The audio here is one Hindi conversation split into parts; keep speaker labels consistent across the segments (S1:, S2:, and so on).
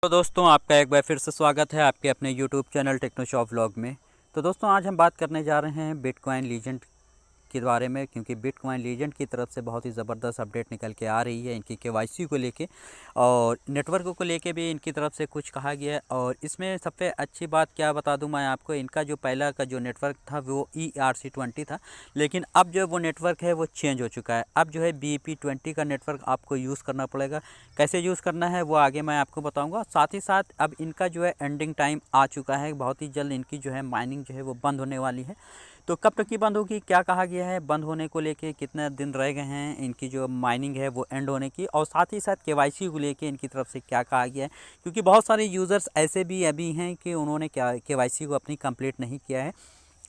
S1: तो दोस्तों आपका एक बार फिर से स्वागत है आपके अपने YouTube channel techno shop vlog में। तो दोस्तों आज हम बात करने जा रहे हैं बिटकॉइन लीजेंड के बारे में, क्योंकि बिटकॉइन लीजेंड की तरफ से बहुत ही ज़बरदस्त अपडेट निकल के आ रही है इनकी केवाईसी को लेके, और नेटवर्क को लेके भी इनकी तरफ से कुछ कहा गया है। और इसमें सबसे अच्छी बात क्या बता दूं मैं आपको, इनका जो पहला का जो नेटवर्क था वो ERC20 था, लेकिन अब जो वो नेटवर्क है वो चेंज हो चुका है। अब जो है BEP20 का नेटवर्क आपको यूज़ करना पड़ेगा। कैसे यूज़ करना है वो आगे मैं आपको बताऊँगा। साथ ही साथ अब इनका जो है एंडिंग टाइम आ चुका है, बहुत ही जल्द इनकी जो है माइनिंग जो है वो बंद होने वाली है। तो कब तक की बंद होगी, क्या कहा गया है, बंद होने को लेके कितने दिन रह गए हैं इनकी जो माइनिंग है वो एंड होने की, और साथ ही साथ केवाईसी को लेके इनकी तरफ से क्या कहा गया है। क्योंकि बहुत सारे यूज़र्स ऐसे भी अभी हैं कि उन्होंने क्या केवाईसी को अपनी कंप्लीट नहीं किया है।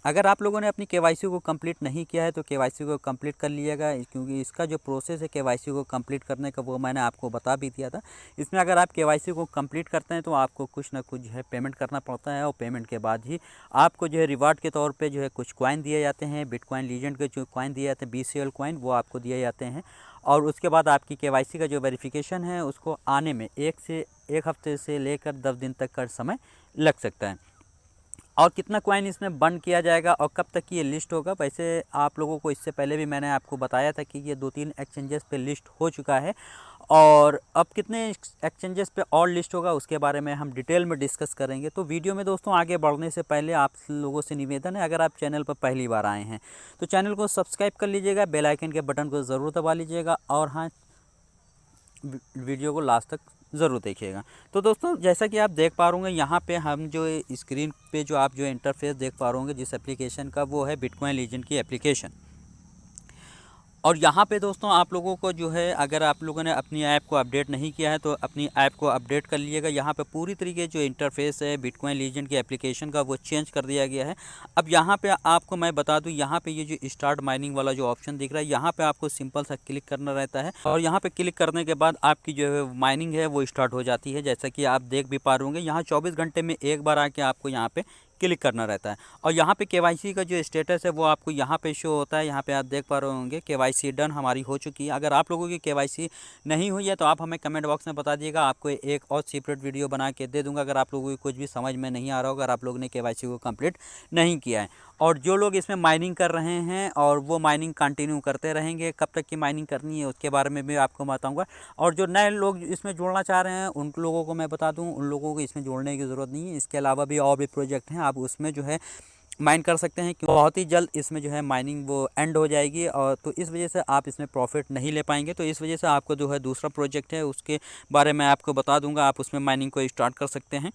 S1: अगर आप लोगों ने अपनी केवाईसी को कंप्लीट नहीं किया है तो केवाईसी को कंप्लीट कर लीजिएगा, क्योंकि इसका जो प्रोसेस है केवाईसी को कंप्लीट करने का वो मैंने आपको बता भी दिया था। इसमें अगर आप केवाईसी को कंप्लीट करते हैं तो आपको कुछ ना कुछ जो है पेमेंट करना पड़ता है, और पेमेंट के बाद ही आपको जो है रिवार्ड के तौर पे जो है कुछ कॉइन दिए जाते हैं। बिटकॉइन लीजेंड के जो कॉइन दिए जाते हैं BCL कॉइन, वो आपको दिए जाते हैं। और उसके बाद आपकी केवाईसी का जो वेरिफिकेशन है उसको आने में एक हफ्ते से लेकर 10 दिन तक का समय लग सकता है। और कितना कॉइन इसमें बंद किया जाएगा और कब तक ये लिस्ट होगा, वैसे आप लोगों को इससे पहले भी मैंने आपको बताया था कि ये 2-3 एक्सचेंजेस पे लिस्ट हो चुका है, और अब कितने एक्सचेंजेस पे और लिस्ट होगा उसके बारे में हम डिटेल में डिस्कस करेंगे। तो वीडियो में दोस्तों आगे बढ़ने से पहले आप लोगों से निवेदन है, अगर आप चैनल पर पहली बार आए हैं तो चैनल को सब्सक्राइब कर लीजिएगा, बेल आइकन के बटन को ज़रूर दबा लीजिएगा, और हाँ, वीडियो को लास्ट तक ज़रूर देखिएगा। तो दोस्तों जैसा कि आप देख पा रहे होंगे यहाँ पे हम जो स्क्रीन पे जो आप जो इंटरफेस देख पा रहे होंगे जिस एप्लीकेशन का, वो है बिटकॉइन लीजेंड की एप्लीकेशन। और यहाँ पे दोस्तों आप लोगों को जो है, अगर आप लोगों ने अपनी ऐप को अपडेट नहीं किया है तो अपनी ऐप को अपडेट कर लीजिएगा। यहाँ पे पूरी तरीके जो इंटरफेस है बिटकॉइन लीजेंड की एप्लीकेशन का वो चेंज कर दिया गया है। अब यहाँ पे आपको मैं बता दूँ, यहाँ पे ये जो स्टार्ट माइनिंग वाला जो ऑप्शन दिख रहा है, यहाँ पे आपको सिंपल सा क्लिक करना रहता है, और यहाँ पे क्लिक करने के बाद आपकी जो है माइनिंग है वो स्टार्ट हो जाती है। जैसा कि आप देख भी पा रहे होंगे, यहाँ 24 घंटे में एक बार आके आपको यहाँ पे क्लिक करना रहता है। और यहाँ पे केवाईसी का जो स्टेटस है वो आपको यहाँ पे शो होता है। यहाँ पे आप देख पा रहे होंगे केवाईसी डन हमारी हो चुकी है। अगर आप लोगों की केवाईसी नहीं हुई है तो आप हमें कमेंट बॉक्स में बता दिएगा, आपको एक और सेपरेट वीडियो बना के दे दूँगा अगर आप लोगों की कुछ भी समझ में नहीं आ रहा होगा, अगर आप लोगों ने केवाईसी को कंप्लीट नहीं किया है। और जो लोग इसमें माइनिंग कर रहे हैं और वो माइनिंग कंटिन्यू करते रहेंगे, कब तक की माइनिंग करनी है उसके बारे में भी आपको बताऊँगा। और जो नए लोग इसमें जुड़ना चाह रहे हैं उन लोगों को मैं बता दूं, उन लोगों को इसमें जोड़ने की ज़रूरत नहीं है। इसके अलावा भी और भी प्रोजेक्ट हैं, आप उसमें जो है माइन कर सकते हैं, क्योंकि बहुत ही जल्द इसमें जो है माइनिंग वो एंड हो जाएगी, और तो इस वजह से आप इसमें प्रॉफिट नहीं ले पाएंगे। तो इस वजह से आपको जो है दूसरा प्रोजेक्ट है उसके बारे में आपको बता दूंगा, आप उसमें माइनिंग को स्टार्ट कर सकते हैं।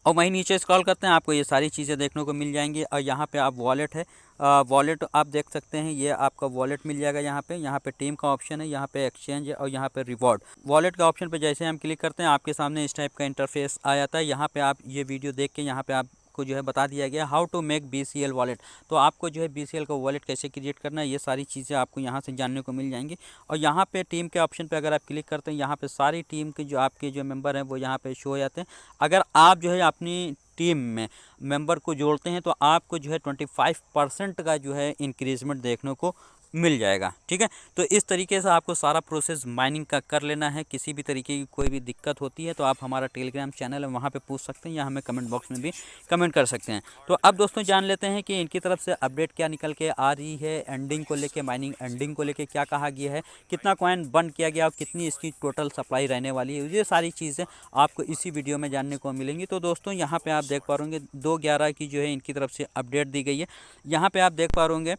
S1: और वहीं नीचे स्क्रॉल करते हैं, आपको ये सारी चीज़ें देखने को मिल जाएंगी। और यहाँ पे आप वॉलेट है, वॉलेट आप देख सकते हैं, ये आपका वॉलेट मिल जाएगा। यहाँ पे टीम का ऑप्शन है, यहाँ पे एक्सचेंज है, और यहाँ पे रिवॉर्ड। वॉलेट का ऑप्शन पे जैसे हम क्लिक करते हैं आपके सामने इस टाइप का इंटरफेस आ जाता है। यहाँ पे आप ये वीडियो देख के यहाँ पे आपको जो है बता दिया गया how to make BCL wallet. तो आपको जो है BCL का वॉलेट कैसे क्रिएट करना है, ये सारी चीज़ें आपको यहाँ से जानने को मिल जाएंगी। और यहाँ पे टीम के ऑप्शन पे अगर आप क्लिक करते हैं, यहाँ पे सारी टीम के जो आपके जो मेंबर हैं वो यहाँ पे शो हो जाते हैं। अगर आप जो है अपनी टीम में मेंबर को जोड़ते हैं तो आपको जो है 25% का जो है इंक्रीजमेंट देखने को मिल जाएगा। ठीक है, तो इस तरीके से आपको सारा प्रोसेस माइनिंग का कर लेना है। किसी भी तरीके की कोई भी दिक्कत होती है तो आप हमारा टेलीग्राम चैनल है वहाँ पे पूछ सकते हैं, या हमें कमेंट बॉक्स में भी कमेंट कर सकते हैं। तो अब दोस्तों जान लेते हैं कि इनकी तरफ से अपडेट क्या निकल के आ रही है, एंडिंग को लेके, माइनिंग एंडिंग को लेके क्या कहा गया है, कितना कॉइन बंद किया गया और कितनी इसकी टोटल सप्लाई रहने वाली है, ये सारी चीज़ें आपको इसी वीडियो में जानने को मिलेंगी। तो दोस्तों यहाँ पे आप देख पा रहे होंगे 2/11 की जो है इनकी तरफ से अपडेट दी गई है। यहाँ पे आप देख पा रहे होंगे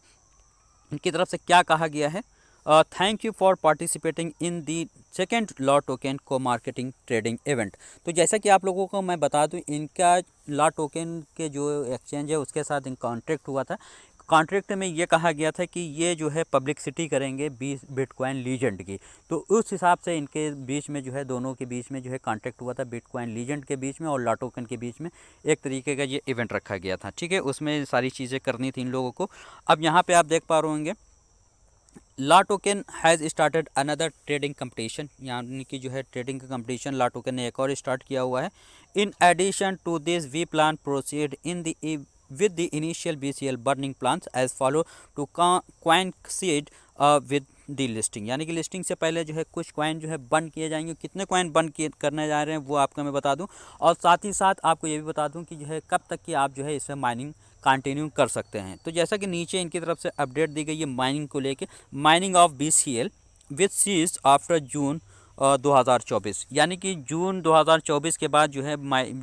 S1: इनकी तरफ से क्या कहा गया है, thank you for participating in the second law token को मार्केटिंग ट्रेडिंग इवेंट। तो जैसा कि आप लोगों को मैं बता दूं, इनका लॉ टोकन के जो एक्सचेंज है उसके साथ इन कॉन्ट्रैक्ट हुआ था। कॉन्ट्रैक्ट में ये कहा गया था कि ये जो है पब्लिसिटी करेंगे 20 बिटकॉइन लीजेंड की। तो उस हिसाब से इनके बीच में जो है, दोनों के बीच में जो है कॉन्ट्रैक्ट हुआ था, बिटकॉइन लीजेंड के बीच में और लॉ टोकन के बीच में एक तरीके का ये इवेंट रखा गया था। ठीक है, उसमें सारी चीज़ें करनी थी इन लोगों को। अब यहाँ पे आप देख पा रहे होंगे LATOKEN has started another trading competition, यानी कि जो है ट्रेडिंग का कंपटीशन ला टोकन ने एक और स्टार्ट किया हुआ है। In addition to this we plan proceed in the with the initial BCL burning plans as follow to coincide with D listing, यानी कि लिस्टिंग से पहले जो है कुछ कॉइन जो है बंद किए जाएंगे। कितने कॉइन बंद किए करने जा रहे हैं वो आपको मैं बता दूं, और साथ ही साथ आपको ये भी बता दूं कि जो है कब तक कि आप जो है इसमें माइनिंग कंटिन्यू कर सकते हैं। तो जैसा कि नीचे इनकी तरफ से अपडेट दी गई है माइनिंग को लेके, mining of BCL with cease after June 2024, यानी कि जून 2024 के बाद जो है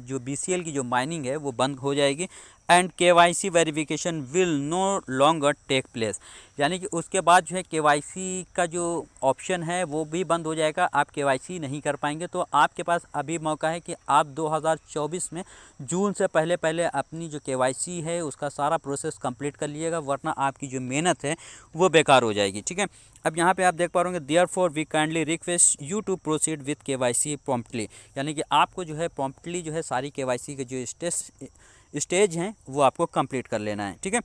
S1: जो BCL की जो माइनिंग है वो बंद हो जाएगी। And KYC verification will no longer take place, यानी कि उसके बाद जो है KYC का जो ऑप्शन है वो भी बंद हो जाएगा, आप KYC नहीं कर पाएंगे। तो आपके पास अभी मौका है कि आप 2024 में जून से पहले पहले अपनी जो KYC है उसका सारा प्रोसेस कंप्लीट कर लीजिएगा, वरना आपकी जो मेहनत है वो बेकार हो जाएगी। ठीक है, अब यहाँ पे आप देख पा रहे होंगे, therefore we kindly request you to proceed with KYC promptly, यानी कि आपको जो है प्रॉम्प्टली जो है सारी KYC के जो स्टेज हैं वो आपको कंप्लीट कर लेना है। ठीक है,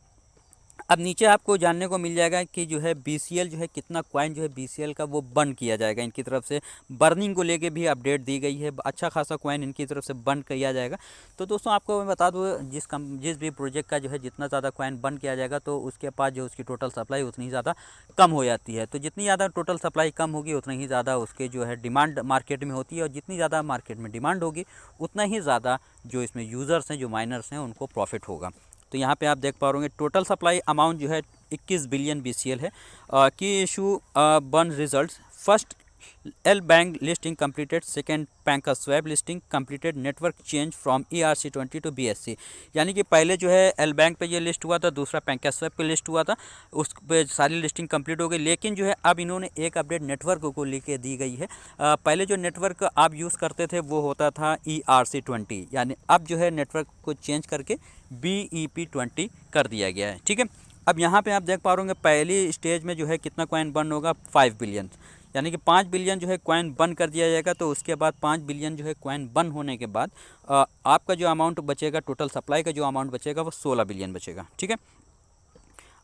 S1: अब नीचे आपको जानने को मिल जाएगा कि जो है BCL जो है कितना कॉइन जो है BCL का वो बंद किया जाएगा। इनकी तरफ से बर्निंग को लेके भी अपडेट दी गई है, अच्छा खासा कॉइन इनकी तरफ से बंद किया जाएगा। तो दोस्तों आपको मैं बता दूँ, जिस भी प्रोजेक्ट का जो है जितना ज़्यादा कॉइन बंद किया जाएगा तो उसके पास जो उसकी टोटल सप्लाई उतनी ज़्यादा कम हो जाती है। तो जितनी ज़्यादा टोटल सप्लाई कम होगी उतनी ही ज़्यादा उसके जो है डिमांड मार्केट में होती है, और जितनी ज़्यादा मार्केट में डिमांड होगी उतना ही ज़्यादा जो इसमें यूज़र्स हैं, जो माइनर्स हैं, उनको प्रॉफिट होगा। तो यहाँ पे आप देख पा रहे टोटल सप्लाई अमाउंट जो है 21 बिलियन BCL है। Key issue burn results, first LBank listing completed, second PancakeSwap listing completed, network change from ERC20 to BSC, यानी कि पहले जो है एल बैंक पे ये लिस्ट हुआ था, दूसरा पैंकस स्वैप पे लिस्ट हुआ था, उस पे सारी लिस्टिंग कंप्लीट हो गई। लेकिन जो है अब इन्होंने एक अपडेट नेटवर्क को लेके दी गई है। पहले जो नेटवर्क आप यूज़ करते थे वो होता था ERC20, यानी अब जो है नेटवर्क को चेंज करके BEP20 कर दिया गया है। ठीक है, अब यहाँ पे आप देख पा रहे पहली स्टेज में जो है कितना कॉइन बर्न होगा, 5 बिलियन, यानी कि 5 बिलियन जो है कॉइन बर्न कर दिया जाएगा। तो उसके बाद 5 बिलियन जो है कॉइन बर्न होने के बाद आपका जो अमाउंट बचेगा, टोटल सप्लाई का जो अमाउंट बचेगा वो 16 बिलियन बचेगा। ठीक है,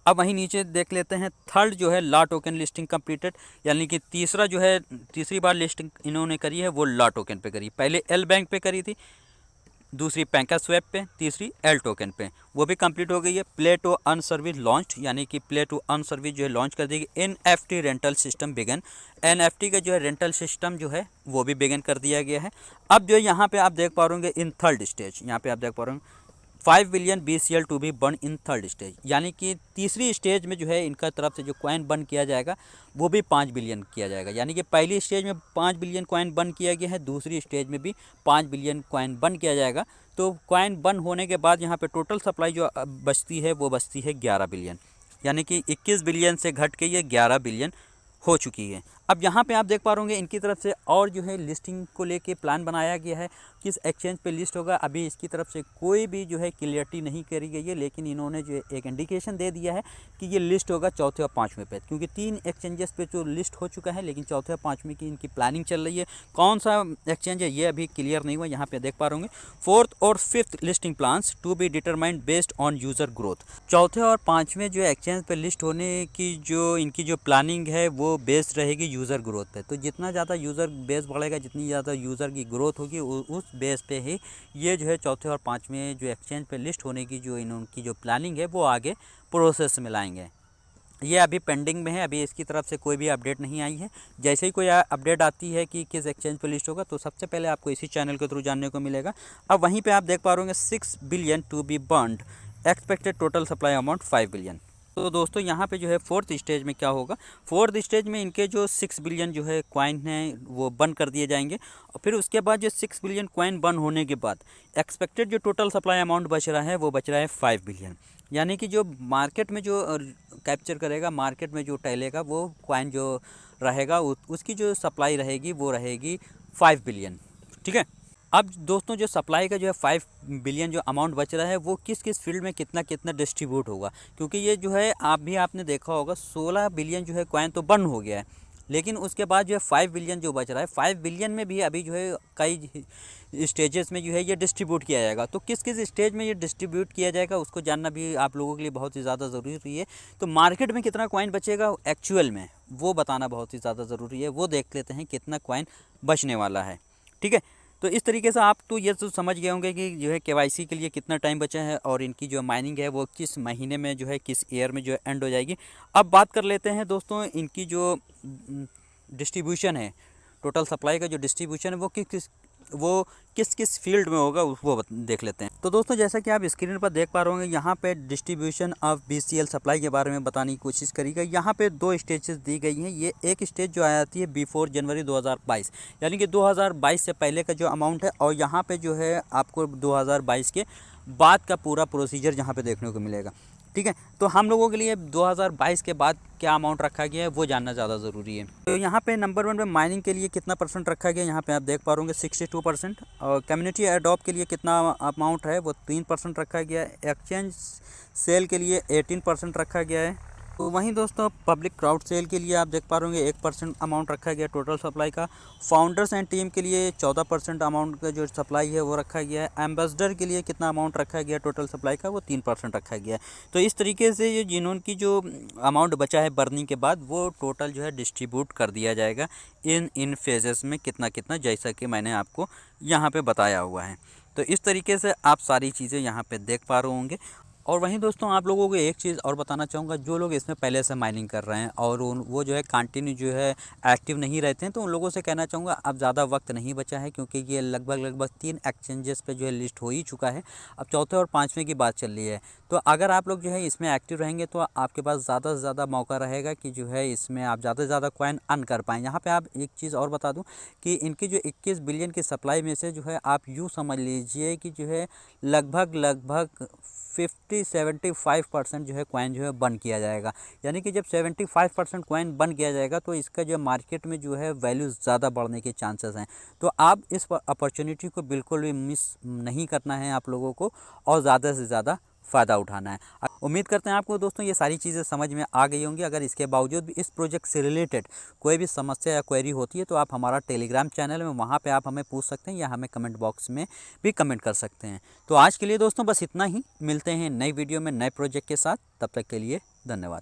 S1: अब वहीं नीचे देख लेते हैं, थर्ड जो है ला टोकन लिस्टिंग कंप्लीटेड, यानी कि तीसरा जो है तीसरी बार लिस्टिंग इन्होंने करी है वो ला टोकन पे करी, पहले एल बैंक पे करी थी, दूसरी पैंका स्वैप पे, तीसरी एल टोकन पे, वो भी कंप्लीट हो गई है। Play to earn service launch, यानी कि प्ले टू अर्न सर्विस जो है लॉन्च कर देगी। NFT rental system begin, NFT का जो है रेंटल सिस्टम जो है वो भी बिगन कर दिया गया है। अब जो यहाँ पे आप देख पा रहे इन थर्ड स्टेज, यहाँ पे आप देख पा रहे 5 billion BCL to be burn in third stage, यानी कि तीसरी स्टेज में जो है इनका तरफ से जो कॉइन बर्न किया जाएगा वो भी 5 बिलियन किया जाएगा। यानी कि पहली स्टेज में 5 बिलियन कॉइन बर्न किया गया है, दूसरी स्टेज में भी 5 बिलियन कॉइन बर्न किया जाएगा। तो कॉइन बर्न होने के बाद यहाँ पे टोटल सप्लाई जो बचती है वो बचती है 11 बिलियन, यानी कि 21 बिलियन से घट के ये 11 बिलियन हो चुकी है। अब यहाँ पे आप देख पा रहे इनकी तरफ से और जो है लिस्टिंग को लेके प्लान बनाया गया है, किस एक्सचेंज पे लिस्ट होगा। अभी इसकी तरफ से कोई भी जो है क्लियरिटी नहीं करी गई है, लेकिन इन्होंने जो एक इंडिकेशन दे दिया है कि ये लिस्ट होगा चौथे और पाँचवें पे, क्योंकि 3 एक्सचेंजेस पे जो लिस्ट हो चुका है, लेकिन चौथे और पाँचवें की इनकी प्लानिंग चल रही है। कौन सा एक्सचेंज है ये अभी क्लियर नहीं हुआ। यहाँ पे देख पा रहे फोर्थ और fifth listing plans to be determined based on user growth, चौथे और पाँचवें जो एक्सचेंज पे लिस्ट होने की जो इनकी जो प्लानिंग है वो बेस्ड रहेगी यूज़र ग्रोथ पे। तो जितना ज़्यादा यूज़र बेस बढ़ेगा, जितनी ज़्यादा यूज़र की ग्रोथ होगी, उस बेस पे ही ये जो है चौथे और पाँचवें जो एक्सचेंज पे लिस्ट होने की जो इनकी जो प्लानिंग है वो आगे प्रोसेस में लाएंगे। ये अभी पेंडिंग में है, अभी इसकी तरफ से कोई भी अपडेट नहीं आई है। जैसे ही कोई अपडेट आती है कि किस एक्सचेंज पे लिस्ट होगा तो सबसे पहले आपको इसी चैनल के थ्रू जानने को मिलेगा। अब वहीं पे आप देख पा रहे 6 billion to be burned, expected total supply amount 5 billion. तो दोस्तों यहाँ पे जो है फोर्थ स्टेज में क्या होगा, फोर्थ स्टेज में इनके जो 6 बिलियन जो है कॉइन हैं वो बंद कर दिए जाएंगे। और फिर उसके बाद जो 6 बिलियन कॉइन बंद होने के बाद एक्सपेक्टेड जो टोटल सप्लाई अमाउंट बच रहा है वो बच रहा है 5 बिलियन, यानी कि जो मार्केट में जो कैप्चर करेगा, मार्केट में जो टहलेगा वो कॉइन जो रहेगा उसकी जो सप्लाई रहेगी वो रहेगी 5 बिलियन। ठीक है, अब दोस्तों जो सप्लाई का जो है 5 बिलियन जो अमाउंट बच रहा है वो किस किस फील्ड में कितना कितना डिस्ट्रीब्यूट होगा, क्योंकि ये जो है आपने देखा होगा 16 बिलियन जो है कॉइन तो बंद हो गया है, लेकिन उसके बाद जो है 5 बिलियन जो बच रहा है, 5 बिलियन में भी अभी जो है कई स्टेजेस में जो है ये डिस्ट्रीब्यूट किया जाएगा। तो किस किस स्टेज में ये डिस्ट्रीब्यूट किया जाएगा उसको जानना भी आप लोगों के लिए बहुत ही ज़्यादा ज़रूरी है। तो मार्केट में कितना कॉइन बचेगा एक्चुअल में वो बताना बहुत ही ज़्यादा ज़रूरी है। वो देख लेते हैं कितना कॉइन बचने वाला है। ठीक है, तो इस तरीके से आप तो ये तो समझ गए होंगे कि जो है केवाईसी के लिए कितना टाइम बचा है और इनकी जो माइनिंग है वो किस महीने में जो है किस ईयर में जो है एंड हो जाएगी। अब बात कर लेते हैं दोस्तों इनकी जो डिस्ट्रीब्यूशन है, टोटल सप्लाई का जो डिस्ट्रीब्यूशन है वो किस किस फील्ड में होगा वो देख लेते हैं। तो दोस्तों जैसा कि आप स्क्रीन पर देख पा रहे होंगे, यहाँ पे डिस्ट्रीब्यूशन ऑफ बीसीएल सप्लाई के बारे में बताने की कोशिश करी गई। यहाँ पे 2 स्टेजेस दी गई हैं। ये एक स्टेज जो आती है बिफोर जनवरी 2022, यानी कि 2022 से पहले का जो अमाउंट है, और यहाँ पे जो है आपको 2022 के बाद का पूरा प्रोसीजर यहाँ पे देखने को मिलेगा। ठीक है, तो हम लोगों के लिए 2022 के बाद क्या अमाउंट रखा गया है वो जानना ज़्यादा ज़रूरी है। तो यहाँ पे नंबर 1 पे माइनिंग के लिए कितना परसेंट रखा गया है, यहाँ पे आप देख पा रहे होंगे 62%। और कम्युनिटी एडॉप्ट के लिए कितना अमाउंट है वो 3% रखा गया है। एक्सचेंज सेल के लिए 18% रखा गया है। तो वहीं दोस्तों पब्लिक क्राउड सेल के लिए आप देख पा रहे होंगे 1% अमाउंट रखा गया टोटल सप्लाई का। फाउंडर्स एंड टीम के लिए 14% अमाउंट का जो सप्लाई है वो रखा गया है। एम्बेसडर के लिए कितना अमाउंट रखा गया टोटल सप्लाई का, वो 3% रखा गया है। तो इस तरीके से ये जिन्होंने जो अमाउंट बचा है बर्निंग के बाद वो टोटल जो है डिस्ट्रीब्यूट कर दिया जाएगा इन फेजेस में कितना कितना, जैसा कि मैंने आपको यहाँ पे बताया हुआ है। तो इस तरीके से आप सारी चीज़ें यहाँ पे देख पा रहे होंगे। और वहीं दोस्तों आप लोगों को एक चीज़ और बताना चाहूँगा, जो लोग इसमें पहले से माइनिंग कर रहे हैं और वो जो है कंटिन्यू जो है एक्टिव नहीं रहते हैं, तो उन लोगों से कहना चाहूँगा अब ज़्यादा वक्त नहीं बचा है, क्योंकि ये लगभग 3 एक्सचेंजेस पे जो है लिस्ट हो ही चुका है। अब चौथे और 5वें की बात चल रही है। तो अगर आप लोग जो है इसमें एक्टिव रहेंगे तो आपके पास ज़्यादा से ज़्यादा मौका रहेगा कि जो है इसमें आप ज़्यादा से ज़्यादा कॉइन अर्न कर पाएँ। यहाँ पे आप एक चीज़ और बता दूँ कि इनकी जो 21 बिलियन की सप्लाई में से जो है आप यूँ समझ लीजिए कि जो है लगभग 50-75% जो है कॉइन जो है बंद किया जाएगा। यानी कि जब 75% कॉइन बंद किया जाएगा तो इसका जो मार्केट में जो है वैल्यू ज़्यादा बढ़ने के चांसेस हैं। तो आप इस अपॉर्चुनिटी को बिल्कुल भी मिस नहीं करना है आप लोगों को, और ज़्यादा से ज़्यादा फ़ायदा उठाना है। उम्मीद करते हैं आपको दोस्तों ये सारी चीज़ें समझ में आ गई होंगी। अगर इसके बावजूद भी इस प्रोजेक्ट से रिलेटेड कोई भी समस्या या क्वेरी होती है तो आप हमारा टेलीग्राम चैनल में वहाँ पे आप हमें पूछ सकते हैं, या हमें कमेंट बॉक्स में भी कमेंट कर सकते हैं। तो आज के लिए दोस्तों बस इतना ही, मिलते हैं नई वीडियो में नए प्रोजेक्ट के साथ। तब तक के लिए धन्यवाद।